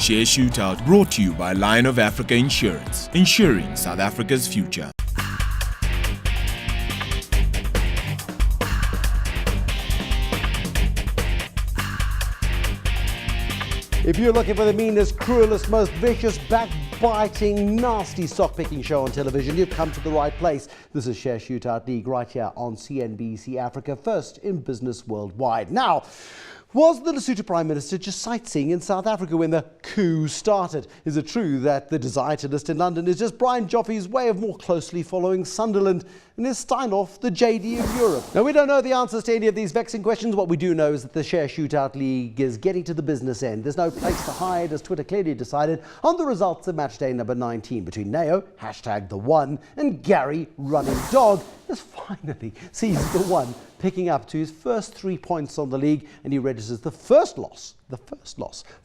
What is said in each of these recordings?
Share Shootout brought to you by Lion of Africa Insurance, insuring South Africa's future. If you're looking for the meanest, cruelest, most vicious, backbiting, nasty stock-picking show on television, you've come to the right place. This is Share Shootout League right here on CNBC Africa, first in business worldwide. Now, was the Lesotho Prime Minister just sightseeing in South Africa when the coup started? Is it true that the desire to list in London is just Brian Joffe's way of more closely following Sunderland? And is Steinhoff the JD of Europe? Now, we don't know the answers to any of these vexing questions. What we do know is that the Share Shootout League is getting to the business end. There's no place to hide, as Twitter clearly decided on the results of match day number 19 between Neo, #the1, and Gary, running dog, has finally seized the one, picking up to his first 3 points on the league, and he registers the first loss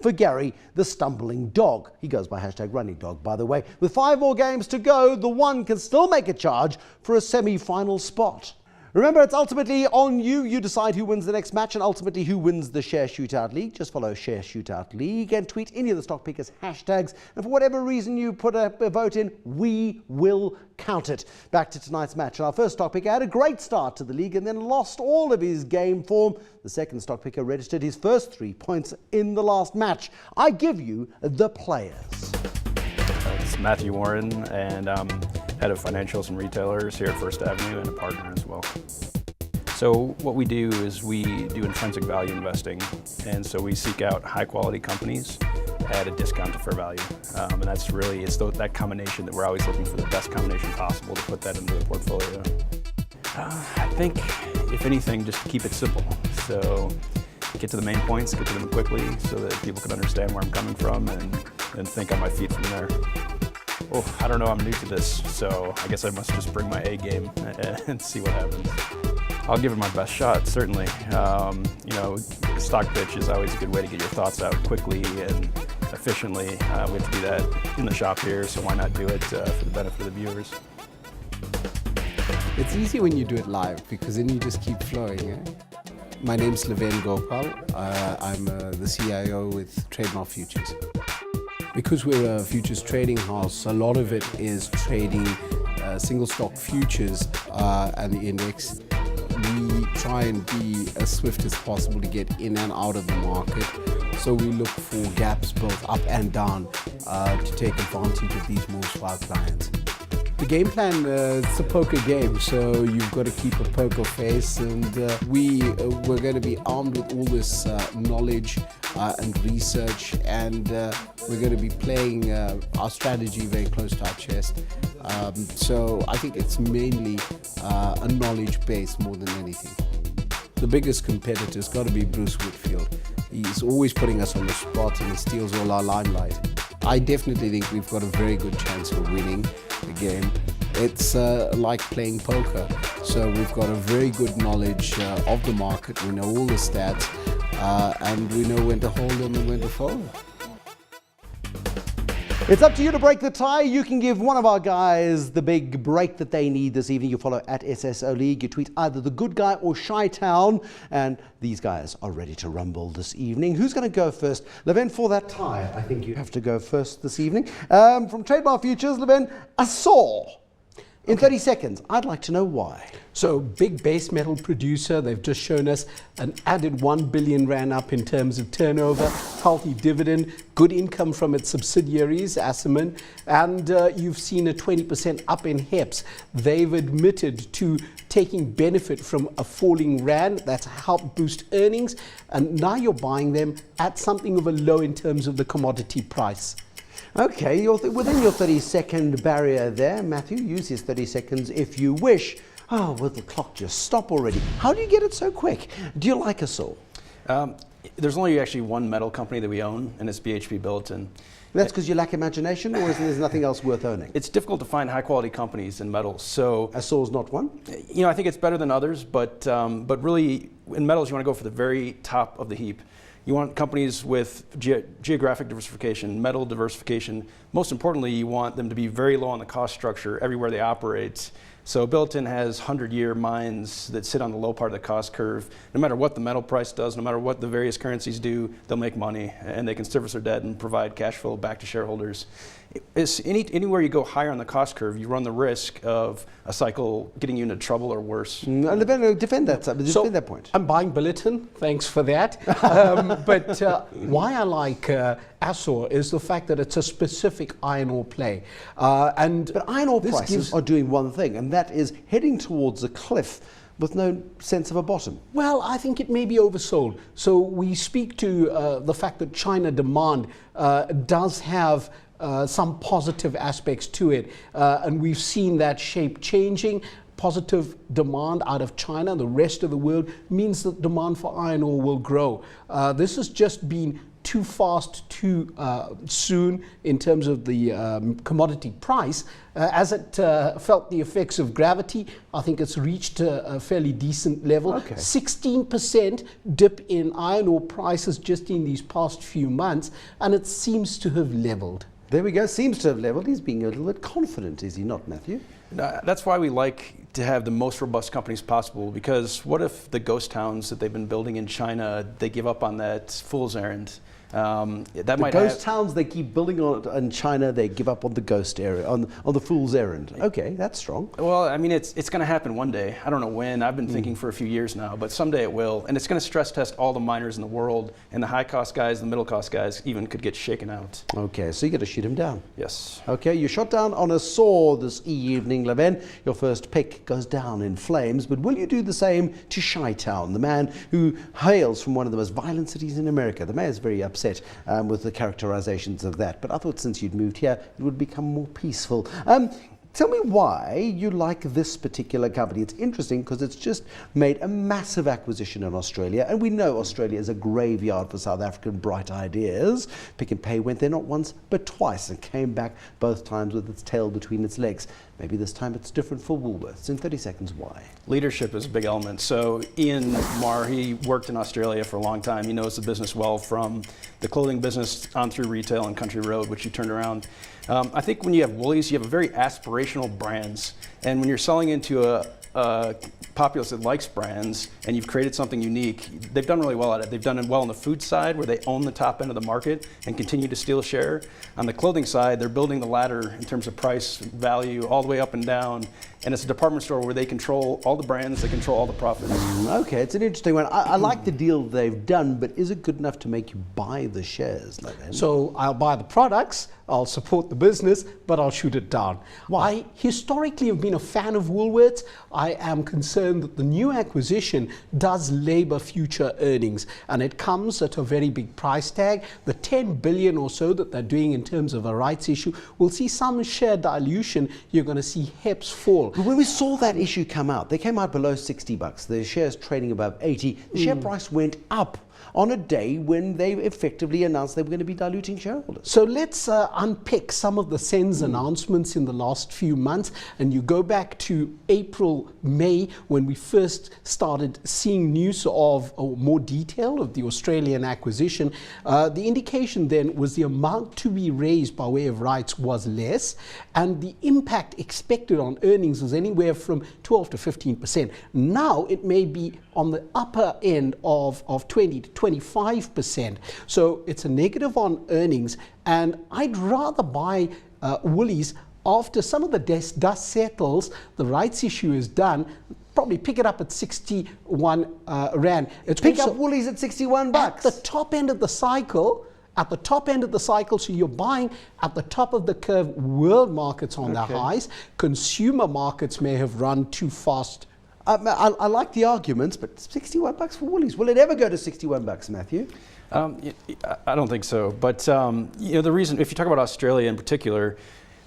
for Gary, the stumbling dog. He goes by #running dog, by the way. With 5 more games to go, the one can still make a charge for a semi-final spot. Remember, it's ultimately on you. You decide who wins the next match and ultimately who wins the Share Shootout League. Just follow Share Shootout League and tweet any of the stock pickers' hashtags. And for whatever reason you put a vote in, we will count it. Back to tonight's match. And our first stock picker had a great start to the league and then lost all of his game form. The second stock picker registered his first 3 points in the last match. I give you the players. It's Matthew Warren, and head of financials and retailers here at First Avenue and a partner as well. So what we do is we do intrinsic value investing, and so we seek out high quality companies at a discount to fair value. And that's really, it's that combination that we're always looking for, the best combination possible to put that into the portfolio. I think, if anything, just keep it simple. So get to the main points, get to them quickly so that people can understand where I'm coming from and think on my feet from there. Oh, I don't know, I'm new to this, so I guess I must just bring my A game and see what happens. I'll give it my best shot, certainly. Stock pitch is always a good way to get your thoughts out quickly and efficiently. We have to do that in the shop here, so why not do it for the benefit of the viewers? It's easy when you do it live because then you just keep flowing. Eh? My name's Lavan Gopaul. I'm the CIO with Trademar Futures. Because we're a futures trading house, a lot of it is trading single stock futures and the index. We try and be as swift as possible to get in and out of the market. So we look for gaps both up and down to take advantage of these moves for our clients. The game plan, it's a poker game, so you've got to keep a poker face, and we're going to be armed with all this knowledge and research, and we're going to be playing our strategy very close to our chest. So I think it's mainly a knowledge base more than anything. The biggest competitor's got to be Bruce Whitfield. He's always putting us on the spot and he steals all our limelight. I definitely think we've got a very good chance of winning the game. It's like playing poker. So we've got a very good knowledge of the market. We know all the stats and we know when to hold them and when to fold. It's up to you to break the tie. You can give one of our guys the big break that they need this evening. You follow at SSO League. You tweet either the good guy or Shy Town. And these guys are ready to rumble this evening. Who's going to go first? Lavan, for that tie, I think you have to go first this evening. From Trademar Futures, Lavan, Assore. In 30 seconds, I'd like to know why. So, big base metal producer, they've just shown us an added 1 billion rand up in terms of turnover, healthy dividend, good income from its subsidiaries, Assore, and you've seen a 20% up in HEPS. They've admitted to taking benefit from a falling rand that's helped boost earnings, and now you're buying them at something of a low in terms of the commodity price. Okay, you're within your 30-second barrier there. Matthew, use his 30 seconds if you wish. Oh, will the clock just stop already? How do you get it so quick? Do you like Assore? There's only actually one metal company that we own, and it's BHP Billiton. That's because you lack imagination, or is there nothing else worth owning? It's difficult to find high-quality companies in metals, so... Assore's not one? I think it's better than others, but really, in metals, you want to go for the very top of the heap. You want companies with geographic diversification, metal diversification. Most importantly, you want them to be very low on the cost structure everywhere they operate, So Billiton has 100-year mines that sit on the low part of the cost curve. No matter what the metal price does, no matter what the various currencies do, they'll make money and they can service their debt and provide cash flow back to shareholders. Anywhere you go higher on the cost curve, you run the risk of a cycle getting you into trouble or worse. Defend that point. I'm buying Billiton, thanks for that. But why I like Assore is the fact that it's a specific iron ore play. But iron ore prices are doing one thing, and that is heading towards a cliff with no sense of a bottom. Well, I think it may be oversold. So we speak to the fact that China demand does have some positive aspects to it, and we've seen that shape changing. Positive demand out of China and the rest of the world means that demand for iron ore will grow. This has just been too fast, too soon in terms of the commodity price. As it felt the effects of gravity, I think it's reached a fairly decent level. 16% dip in iron ore prices just in these past few months, and it seems to have leveled. There we go, seems to have leveled. He's being a little bit confident, is he not, Matthew? That's why we like to have the most robust companies possible, because what if the ghost towns that they've been building in China, they give up on that fool's errand? The ghost towns they keep building on in China, they give up on the ghost area, on the fool's errand. Okay, that's strong. Well, I mean, it's going to happen one day. I don't know when. I've been thinking for a few years now, but someday it will. And it's going to stress test all the miners in the world, and the high-cost guys, the middle-cost guys even could get shaken out. Okay, so you got to shoot him down. Yes. Okay, you shot down on Assore this evening, Lavan. Your first pick goes down in flames, but will you do the same to Chi-Town, the man who hails from one of the most violent cities in America? The mayor's very upset with the characterizations of that, but I thought since you'd moved here, it would become more peaceful. Tell me why you like this particular company. It's interesting because it's just made a massive acquisition in Australia, and we know Australia is a graveyard for South African bright ideas. Pick n Pay went there not once but twice and came back both times with its tail between its legs. Maybe this time it's different for Woolworths. In 30 seconds, why? Leadership is a big element. So Ian Marr, he worked in Australia for a long time. He knows the business well, from the clothing business on through retail and Country Road, which you turned around. I think when you have Woolies, you have a very aspirational brands. And when you're selling into a populace that likes brands and you've created something unique, they've done really well at it. They've done it well on the food side, where they own the top end of the market and continue to steal share. On the clothing side, they're building the ladder in terms of price, value, all the way up and down. And it's a department store where they control all the brands, they control all the profits. Okay, it's an interesting one. I like the deal they've done, but is it good enough to make you buy the shares? So I'll buy the products, I'll support the business, but I'll shoot it down. Why? I historically have been a fan of Woolworths. I am concerned that the new acquisition does labor future earnings, and it comes at a very big price tag. The 10 billion or so that they're doing in terms of a rights issue, we'll see some share dilution. You're going to see HEPS fall. But when we saw that issue come out, they came out below $60. The shares trading above 80. The share price went up on a day when they effectively announced they were going to be diluting shareholders. So let's unpick some of the SENS announcements in the last few months, and you go back to April, May, when we first started seeing news of more detail of the Australian acquisition. The indication then was the amount to be raised by way of rights was less, and the impact expected on earnings was anywhere from 12 to 15%. Now it may be on the upper end of 20 to 25%. So it's a negative on earnings, and I'd rather buy Woolies after some of the dust settles, the rights issue is done. Probably pick it up at 61 Rand. Pick up Woolies at 61 bucks. At the top end of the cycle. At the top end of the cycle, so you're buying at the top of the curve. World markets on their highs. Consumer markets may have run too fast. I like the arguments, but 61 bucks for Woolies. Will it ever go to 61 bucks, Matthew? I don't think so. But the reason, if you talk about Australia in particular,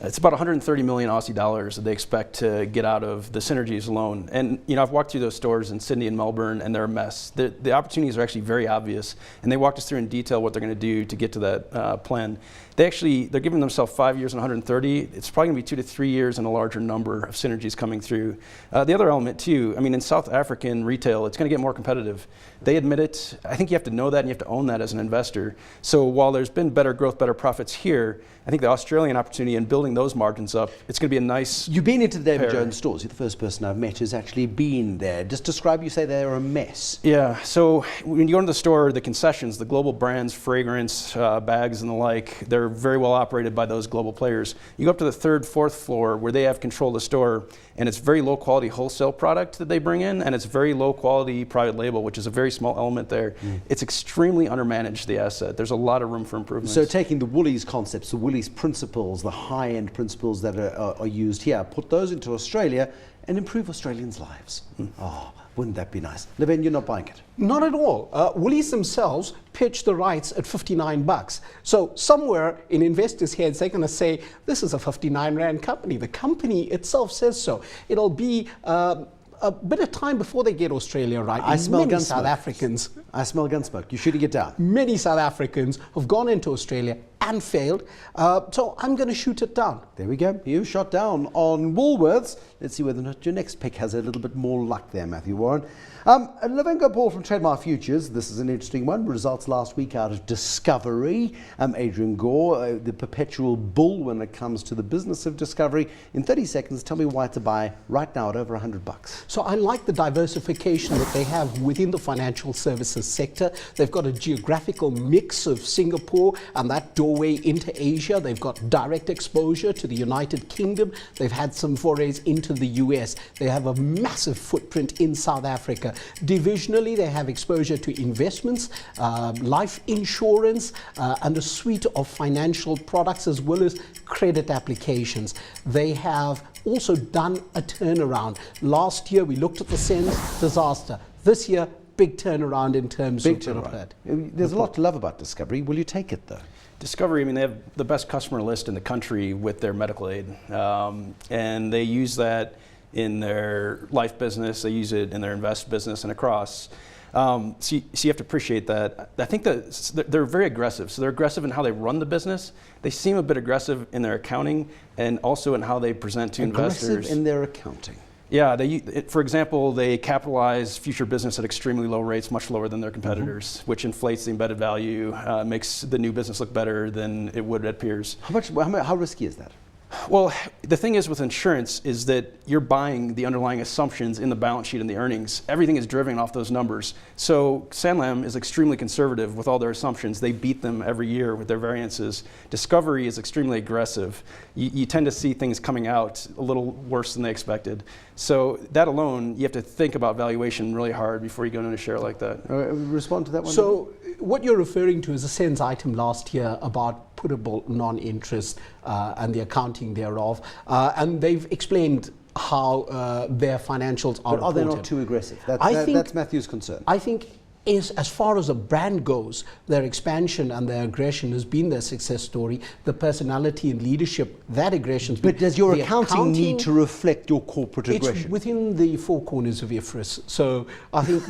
it's about 130 million Aussie dollars that they expect to get out of the synergies alone. And I've walked through those stores in Sydney and Melbourne, and they're a mess. The opportunities are actually very obvious, and they walked us through in detail what they're going to do to get to that plan. They're giving themselves 5 years and 130. It's probably going to be 2 to 3 years and a larger number of synergies coming through. The other element too, in South African retail, it's going to get more competitive. They admit it. I think you have to know that and you have to own that as an investor. So while there's been better growth, better profits here, I think the Australian opportunity in building building those margins up, it's going to be a nice. You've been into the David pair. Jones stores. You're the first person I've met who's actually been there. Just describe, you say they're a mess. Yeah, so when you go into the store, the concessions, the global brands, fragrance, bags and the like, they're very well operated by those global players. You go up to the third, fourth floor where they have control of the store, and it's very low quality wholesale product that they bring in, and it's very low quality private label, which is a very small element there. It's extremely undermanaged, the asset. There's a lot of room for improvement. So taking the Woolies concepts, the Woolies principles, the high-end principles that are used here, put those into Australia and improve Australians' lives. Oh, wouldn't that be nice? Lavan, you're not buying it. Not at all. Woolies themselves pitch the rights at 59 bucks. So somewhere in investors' heads, they're going to say, this is a 59 Rand company. The company itself says so. It'll be a bit of time before they get Australia right. I smell many gun South smoke. Africans. I smell gun smoke. You're shooting it down. Many South Africans have gone into Australia and failed. So I'm going to shoot it down. There we go. You shot down on Woolworths. Let's see whether or not your next pick has a little bit more luck there, Matthew Warren. Lavan Gopaul from Trademar Futures. This is an interesting one. Results last week out of Discovery. Adrian Gore, the perpetual bull when it comes to the business of Discovery. In 30 seconds, tell me why to buy right now at over 100 bucks. So I like the diversification that they have within the financial services sector. They've got a geographical mix of Singapore and that doorway into Asia. They've got direct exposure to the United Kingdom. They've had some forays into the US. They have a massive footprint in South Africa. Divisionally, they have exposure to investments, life insurance, and a suite of financial products as well as credit applications. They have also done a turnaround. Last year, we looked at the SENS disaster. This year, big turnaround in terms of turnaround. There's a lot to love about Discovery. Will you take it, though? Discovery, I mean, they have the best customer list in the country with their medical aid. And they use that in their life business, they use it in their invest business and across. So you have to appreciate that. I think that they're very aggressive. So they're aggressive in how they run the business. They seem a bit aggressive in their accounting and also in how they present to investors. Aggressive in their accounting. Yeah, for example, they capitalize future business at extremely low rates, much lower than their competitors, which inflates the embedded value, makes the new business look better than it would at peers. How risky is that? Well, the thing is with insurance is that you're buying the underlying assumptions in the balance sheet and the earnings. Everything is driven off those numbers. So Sanlam is extremely conservative with all their assumptions. They beat them every year with their variances. Discovery is extremely aggressive. You tend to see things coming out a little worse than they expected. So that alone, you have to think about valuation really hard before you go into a share like that. Respond to that one. So what you're referring to is a SENS item last year about puttable non-interest and the accounting thereof. And they've explained how their financials are But are they reported. not too aggressive? That's Matthew's concern. I think as far as a brand goes, their expansion and their aggression has been their success story. The personality and leadership, that aggression's been. But does your the accounting need to reflect your corporate It's aggression? within the four corners of IFRS. So I think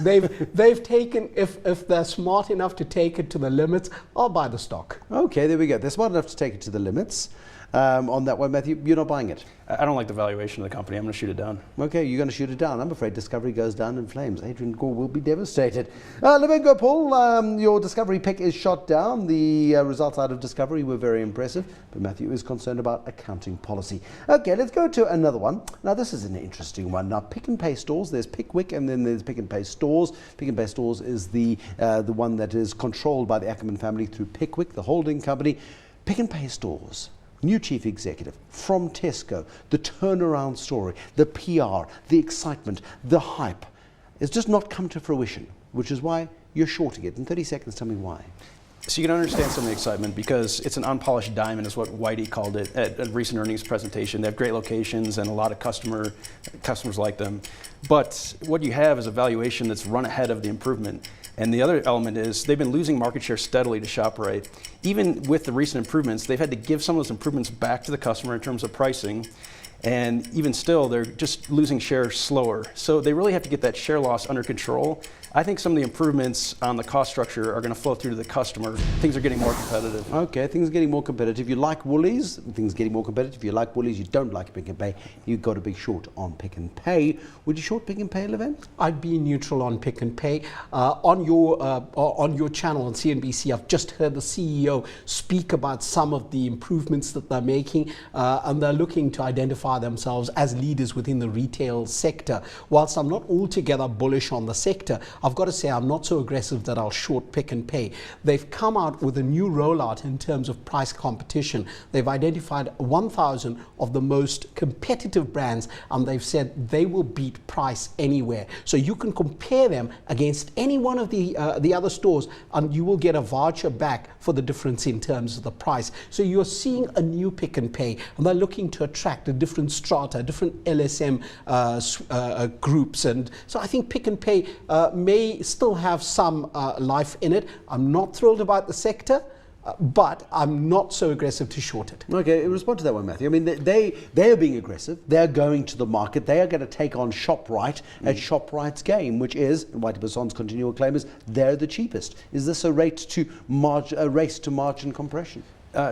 they've taken, if they're smart enough to take it to the limits, I'll buy the stock. Okay, there we go. They're smart enough to take it to the limits. On that one, Matthew, you're not buying it. I don't like the valuation of the company. I'm going to shoot it down. Okay, you're going to shoot it down. I'm afraid Discovery goes down in flames. Adrian Gore will be devastated. Lavan Gopaul, your Discovery pick is shot down. The results out of Discovery were very impressive, but Matthew is concerned about accounting policy. Okay, let's go to another one. Now, this is an interesting one. Now, Pick and Pay stores, there's Pickwick and then there's Pick and Pay stores. Pick and Pay stores is the one that is controlled by the Ackerman family through Pickwick, the holding company. Pick and Pay stores. New chief executive from Tesco, the turnaround story, the PR, the excitement, the hype. It's just not come to fruition, which is why you're shorting it. In 30 seconds, tell me why. So you can understand some of the excitement because it's an unpolished diamond is what Whitey called it at a recent earnings presentation. They have great locations and a lot of customers like them. But what you have is a valuation that's run ahead of the improvement. And the other element is they've been losing market share steadily to ShopRite. Even with the recent improvements, they've had to give some of those improvements back to the customer in terms of pricing. And even still, they're just losing share slower. So they really have to get that share loss under control. I think some of the improvements on the cost structure are going to flow through to the customer. Things are getting more competitive. Okay, things are getting more competitive. You like Woolies, things are getting more competitive. You like Woolies, you don't like Pick and Pay, you've got a big short on Pick and Pay. Would you short Pick and Pay, Lavan? I'd be neutral on Pick and Pay. On your channel on CNBC, I've just heard the CEO speak about some of the improvements that they're making, and they're looking to identify themselves as leaders within the retail sector. Whilst I'm not altogether bullish on the sector, I've got to say I'm not so aggressive that I'll short Pick and Pay. They've come out with a new rollout in terms of price competition. They've identified 1,000 of the most competitive brands, and they've said they will beat price anywhere. So you can compare them against any one of the other stores, and you will get a voucher back for the difference in terms of the price. So you're seeing a new Pick and Pay, and they're looking to attract a different strata, different LSM groups. And so I think Pick and Pay may still have some life in it. I'm not thrilled about the sector, but I'm not so aggressive to short it. Okay, respond to that one, Matthew. I mean, they are being aggressive. They're going to the market. They are going to take on ShopRite at ShopRite's game, which is, and Whitey Basson's continual claim is, they're the cheapest. Is this a race to margin compression?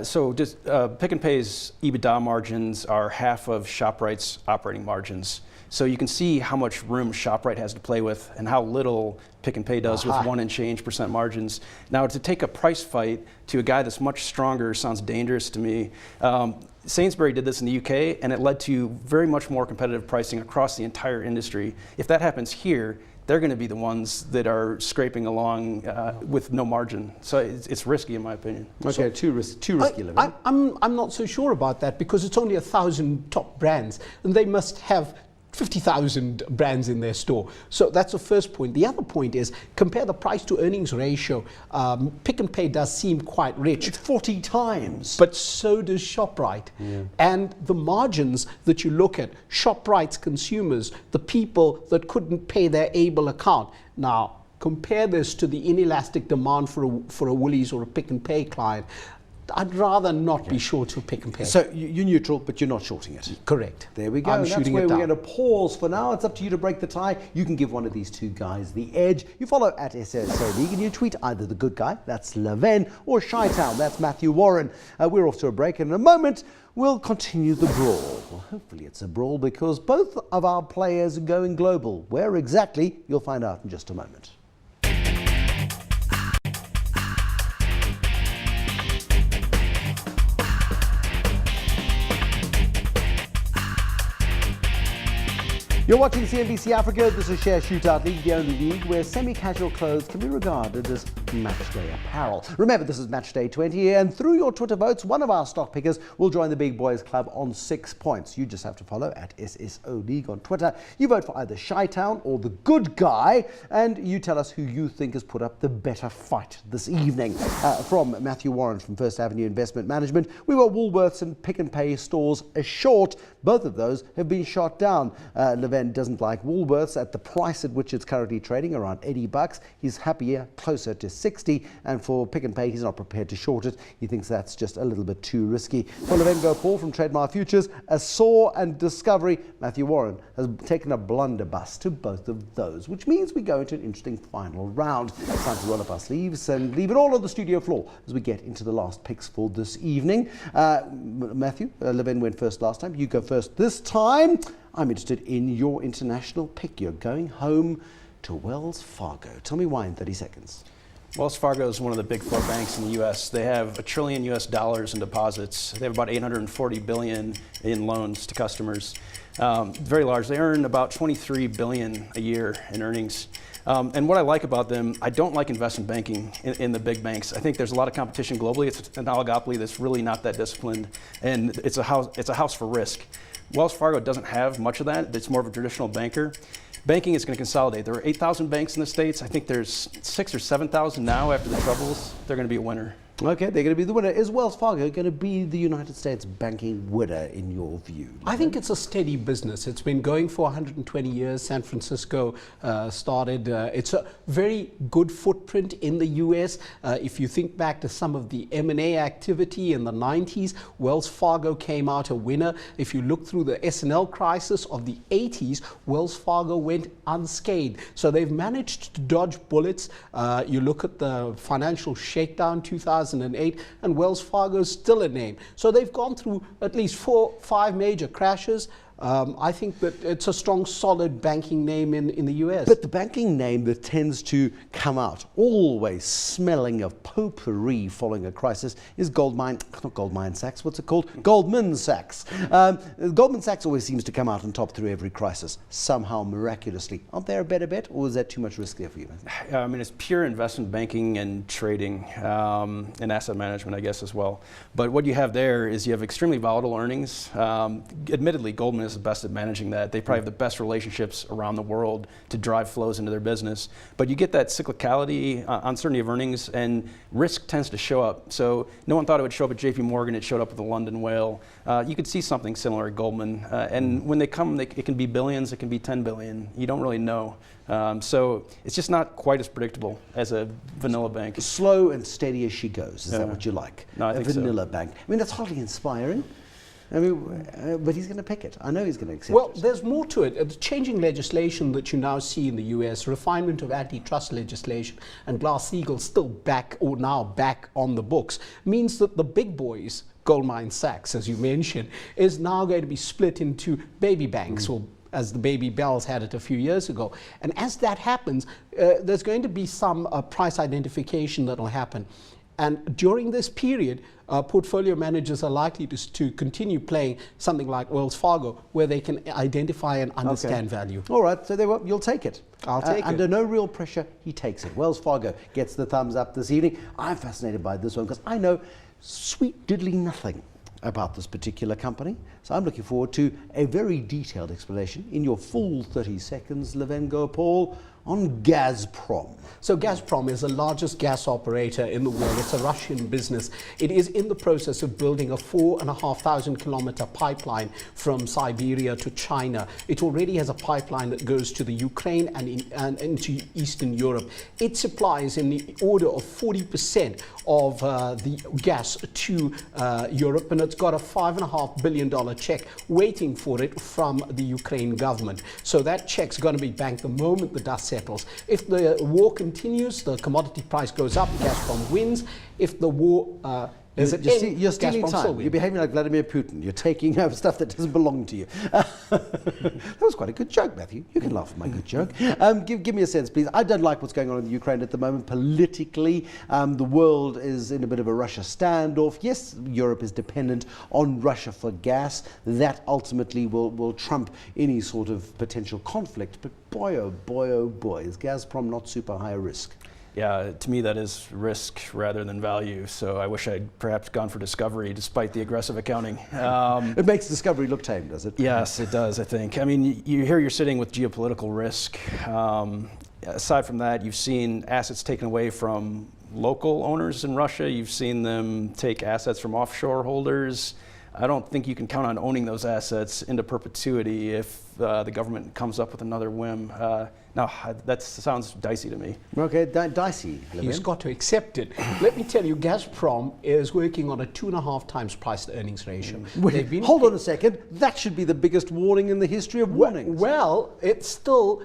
So just Pick and Pay's EBITDA margins are half of ShopRite's operating margins. So you can see how much room ShopRite has to play with and how little Pick and Pay does with 1 and change % margins. Now, to take a price fight to a guy that's much stronger sounds dangerous to me. Sainsbury did this in the UK, and it led to very much more competitive pricing across the entire industry. If that happens here, they're going to be the ones that are scraping along with no margin. So it's risky, in my opinion. Okay, so, too risky. I'm not so sure about that, because it's only 1,000 top brands, and they must have 50,000 brands in their store. So that's the first point. The other point is, compare the price to earnings ratio. Pick and Pay does seem quite rich. It's 40 times. But so does ShopRite. Yeah. And the margins that you look at, ShopRite's consumers, the people that couldn't pay their Able account. Now, compare this to the inelastic demand for a Woolies or a Pick and Pay client. I'd rather not be short of Pick and Pay. So you're neutral, but you're not shorting it. Correct. There we go. I'm That's shooting where it down. we're going to pause for now. It's up to you to break the tie. You can give one of these two guys the edge. You follow at Assore League, and you tweet either the good guy, that's Lavan, or Shytown, that's Matthew Warren. We're off to a break, and in a moment we'll continue the brawl. Well, hopefully it's a brawl, because both of our players are going global. Where exactly, you'll find out in just a moment. You're watching CNBC Africa. This is Share Shootout League, the only league where semi-casual clothes can be regarded as matchday apparel. Remember, this is Matchday 20, and through your Twitter votes, one of our stock pickers will join the Big Boys Club on 6 points. You just have to follow at SSO League on Twitter. You vote for either Shytown or the good guy, and you tell us who you think has put up the better fight this evening. From Matthew Warren from First Avenue Investment Management, we were Woolworths and Pick and Pay stores short. Both of those have been shot down. Lavan doesn't like Woolworths at the price at which it's currently trading, around $80. He's happier closer to 60, and for Pick and Pay, he's not prepared to short it. He thinks that's just a little bit too risky. For Lavan Gopaul from Trademar Futures, Assore and Discovery, Matthew Warren has taken a blunderbuss to both of those, which means we go into an interesting final round. It's time to roll up our sleeves and leave it all on the studio floor as we get into the last picks for this evening. Matthew, Lavan went first last time. You go first this time. I'm interested in your international pick. You're going home to Wells Fargo. Tell me why in 30 seconds. Wells Fargo is one of the big four banks in the U.S. They have $1 trillion in deposits. They have about $840 billion in loans to customers. Very large. They earn about $23 billion a year in earnings. And what I like about them, I don't like investment banking in the big banks. I think there's a lot of competition globally. It's an oligopoly that's really not that disciplined, and it's a house for risk. Wells Fargo doesn't have much of that. It's more of a traditional banker. Banking is going to consolidate. There are 8,000 banks in the States. I think there's 6,000 or 7,000 now after the troubles. They're going to be a winner. Okay, they're going to be the winner. Is Wells Fargo going to be the United States banking winner in your view? I think it's a steady business. It's been going for 120 years. San Francisco started. It's a very good footprint in the US. If you think back to some of the M&A activity in the 90s, Wells Fargo came out a winner. If you look through the S&L crisis of the 80s, Wells Fargo went unscathed. So they've managed to dodge bullets. You look at the financial shakedown 2008, and Wells Fargo is still a name. So they've gone through at least 4-5 major crashes. I think that it's a strong, solid banking name in the US. But the banking name that tends to come out always smelling of potpourri following a crisis is Goldman Sachs. What's it called? Goldman Sachs. Goldman Sachs always seems to come out on top through every crisis, somehow miraculously. Aren't they a better bet, or is that too much risk there for you? I mean, it's pure investment banking and trading and asset management, I guess, as well. But what you have there is you have extremely volatile earnings. Admittedly, Goldman is the best at managing that. They probably have the best relationships around the world to drive flows into their business. But you get that cyclicality, uncertainty of earnings, and risk tends to show up. So no one thought it would show up at JP Morgan. It showed up at the London Whale. You could see something similar at Goldman. And when they come, it can be billions, it can be 10 billion. You don't really know. So it's just not quite as predictable as a vanilla bank. Slow and steady as she goes. Is that what you like? No, I think a vanilla bank. I mean, that's hardly inspiring. I mean, but he's going to pick it. I know he's going to accept it. Well, there's more to it. The changing legislation that you now see in the US, refinement of antitrust legislation, and Glass-Steagall still back on the books, means that the big boys, Goldman Sachs, as you mentioned, is now going to be split into baby banks, or as the baby bells had it a few years ago. And as that happens, there's going to be some price identification that will happen. And during this period, portfolio managers are likely to continue playing something like Wells Fargo, where they can identify and understand value. All right, so you'll take it. I'll take it. Under no real pressure, he takes it. Wells Fargo gets the thumbs up this evening. I'm fascinated by this one because I know sweet diddly nothing about this particular company. So I'm looking forward to a very detailed explanation in your full 30 seconds, Lavan Gopaul, on GAZPROM. So GAZPROM is the largest gas operator in the world. It's a Russian business. It is in the process of building a 4,500 kilometer pipeline from Siberia to China. It already has a pipeline that goes to the Ukraine and into Eastern Europe. It supplies in the order of 40% of the gas to Europe, and it's got a $5.5 billion check waiting for it from the Ukraine government. So that check's going to be banked the moment the dust settles. If the war continues, the commodity price goes up, GAZPROM wins. If the war you're stealing time. You're behaving like Vladimir Putin. You're taking stuff that doesn't belong to you. That was quite a good joke, Matthew. You can laugh at my good joke. Give me a sense, please. I don't like what's going on in the Ukraine at the moment politically. The world is in a bit of a Russia standoff. Yes, Europe is dependent on Russia for gas. That ultimately will trump any sort of potential conflict. But boy, oh boy, is GAZPROM not super high risk? Yeah, to me that is risk rather than value. So I wish I'd perhaps gone for Discovery despite the aggressive accounting. It makes Discovery look tame, does it? Yes, it does, I think. I mean, you're sitting with geopolitical risk. Aside from that, you've seen assets taken away from local owners in Russia. You've seen them take assets from offshore holders. I don't think you can count on owning those assets into perpetuity if the government comes up with another whim. No, that sounds dicey to me. Okay, dicey. He's got to accept it. Let me tell you, GAZPROM is working on a 2.5 times price to earnings ratio. Hold on a second. That should be the biggest warning in the history of warnings. Well, it's still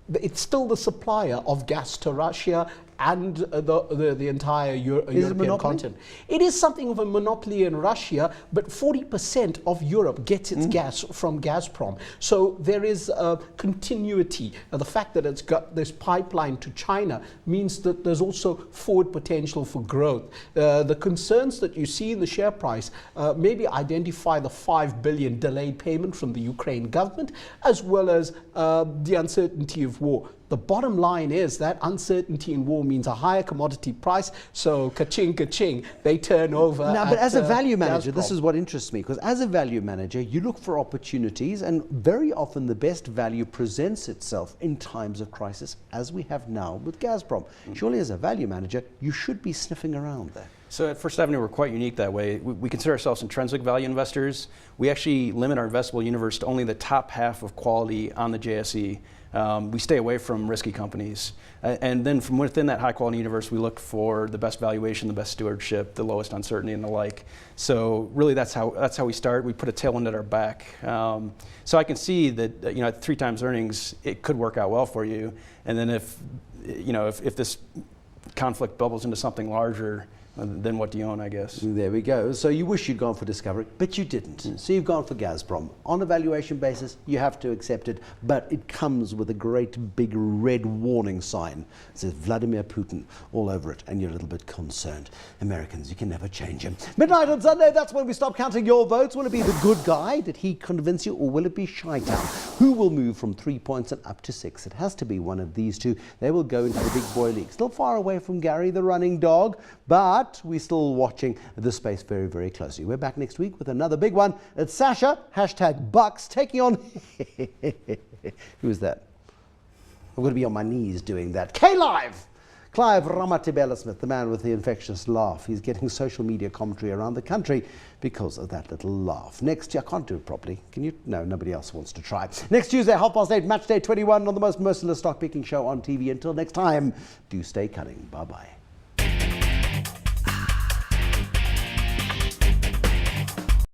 the supplier of gas to Russia and the entire European continent. It is something of a monopoly in Russia, but 40% of Europe gets its gas from GAZPROM. So there is a continuity. The fact that it's got this pipeline to China means that there's also forward potential for growth. The concerns that you see in the share price maybe identify the $5 billion delayed payment from the Ukraine government, as well as the uncertainty of war. The bottom line is that uncertainty in war means a higher commodity price, so ka-ching, ka-ching, they turn over. Now, but as a value manager, GAZPROM. this is what interests me, because as a value manager, you look for opportunities, and very often the best value presents itself in times of crisis, as we have now with GAZPROM. Surely as a value manager, you should be sniffing around there. So at First Avenue, we're quite unique that way. We consider ourselves intrinsic value investors. We actually limit our investable universe to only the top half of quality on the JSE. We stay away from risky companies. And then from within that high quality universe, we look for the best valuation, the best stewardship, the lowest uncertainty, and the like. So really that's how we start. We put a tailwind at our back. So I can see that at 3 times earnings, it could work out well for you. And then if this conflict bubbles into something larger, then what do you own, I guess? There we go. So you wish you'd gone for Discovery, but you didn't. So you've gone for GAZPROM. On a valuation basis, you have to accept it, but it comes with a great big red warning sign. It says Vladimir Putin all over it, and you're a little bit concerned. Americans, you can never change him. Midnight on Sunday, that's when we stop counting your votes. Will it be the good guy? Did he convince you, or will it be Shootout? Who will move from 3 points and up to 6? It has to be one of these two. They will go into the big boy league. Still far away from Gary, the running dog, but we're still watching this space very, very closely. We're back next week with another big one. It's Sasha, #Bucks, taking on... Who is that? I'm going to be on my knees doing that. K-Live! Clive Ramatibela-Smith, the man with the infectious laugh. He's getting social media commentary around the country because of that little laugh. Next year, I can't do it properly. Can you? No, nobody else wants to try. Next Tuesday, 8:30, Match Day 21 on the most merciless stock picking show on TV. Until next time, do stay cunning. Bye-bye.